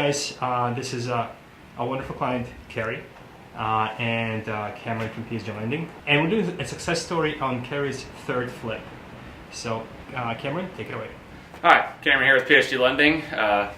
guys. This is a wonderful client, Keri, and Cameron from PSG Lending. And we're doing a success story on Keri's third flip. So, Cameron, take it away. Hi, Cameron here with PSG Lending.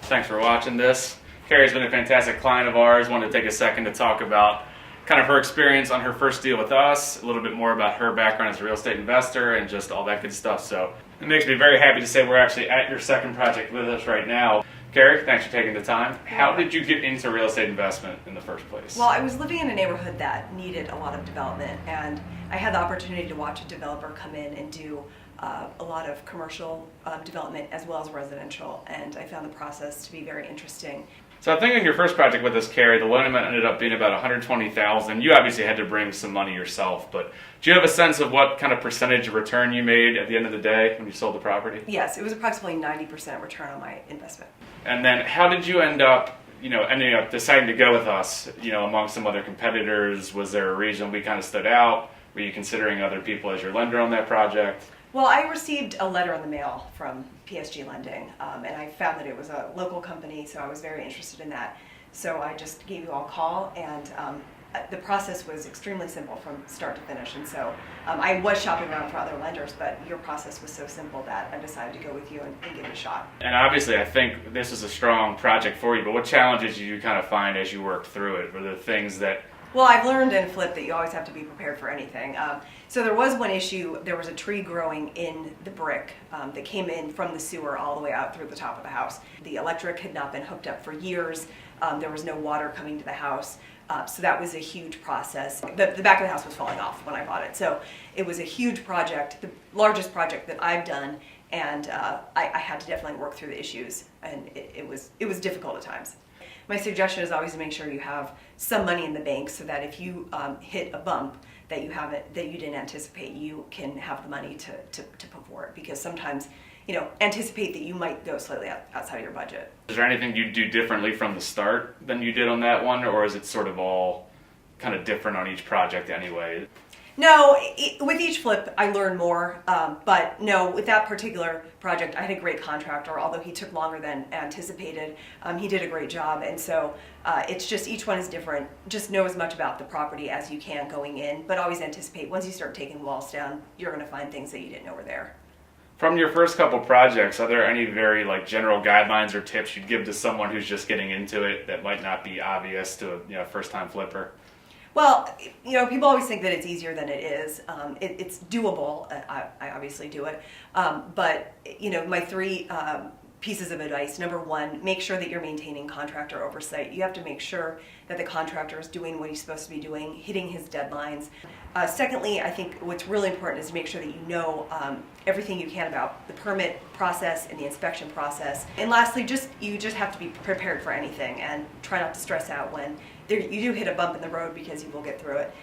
Thanks for watching this. Keri's been a fantastic client of ours. Wanted to take a second to talk about kind of her experience on her first deal with us, a little bit more about her background as a real estate investor, and just all that good stuff. So it makes me very happy to say we're actually at your second project with us right now. Keri, thanks for taking the time. How did you get into real estate investment in the first place? Well, I was living in a neighborhood that needed a lot of development, and I had the opportunity to watch a developer come in and do a lot of commercial development as well as residential, and I found the process to be very interesting. So I think on your first project with us, Keri, the loan amount ended up being about $120,000. You obviously had to bring some money yourself, but do you have a sense of what kind of percentage of return you made at the end of the day when you sold the property? Yes, it was approximately 90% return on my investment. And then how did you ending up deciding to go with us, among some other competitors? Was there a reason we kind of stood out? Were you considering other people as your lender on that project? Well, I received a letter in the mail from PSG Lending, and I found that it was a local company, so I was very interested in that. So I just gave you all a call, and the process was extremely simple from start to finish. And so I was shopping around for other lenders, but your process was so simple that I decided to go with you and give it a shot. And obviously, I think this is a strong project for you, but what challenges did you kind of find as you worked through it? Were there things that... Well, I've learned in flip that you always have to be prepared for anything. So there was one issue. There was a tree growing in the brick that came in from the sewer all the way out through the top of the house. The electric had not been hooked up for years. There was no water coming to the house. So that was a huge process. The back of the house was falling off when I bought it. So it was a huge project, the largest project that I've done, and I had to definitely work through the issues, and it was difficult at times. My suggestion is always to make sure you have some money in the bank so that if you hit a bump that you didn't anticipate, you can have the money to put forward, because sometimes anticipate that you might go slightly outside of your budget. Is there anything you'd do differently from the start than you did on that one, or is it sort of all kind of different on each project anyway? No, with each flip I learn more, but no, with that particular project I had a great contractor. Although he took longer than anticipated, he did a great job, and so it's just each one is different. Just know as much about the property as you can going in, but always anticipate once you start taking walls down, you're going to find things that you didn't know were there. From your first couple projects, are there any very general guidelines or tips you'd give to someone who's just getting into it that might not be obvious to a first-time flipper? Well, people always think that it's easier than it is. It's doable. I obviously do it. But, my three pieces of advice. Number one, make sure that you're maintaining contractor oversight. You have to make sure that the contractor is doing what he's supposed to be doing, hitting his deadlines. Secondly, I think what's really important is to make sure that you know everything you can about the permit process and the inspection process. And lastly, you just have to be prepared for anything and try not to stress out when you do hit a bump in the road, because you will get through it.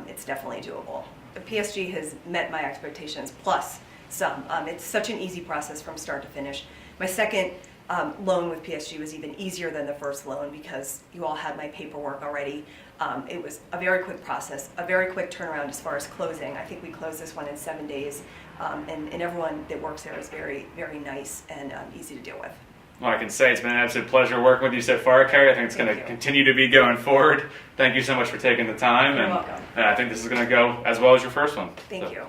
It's definitely doable. The PSG has met my expectations plus some. It's such an easy process from start to finish. My second loan with PSG was even easier than the first loan because you all had my paperwork already. It was a very quick process, a very quick turnaround as far as closing. I think we closed this one in 7 days, and everyone that works there is very, very nice and easy to deal with. Well, I can say it's been an absolute pleasure working with you so far, Keri. I think it's going to continue to be going forward. Thank you so much for taking the time. You're welcome. I think this is going to go as well as your first one. Thank you.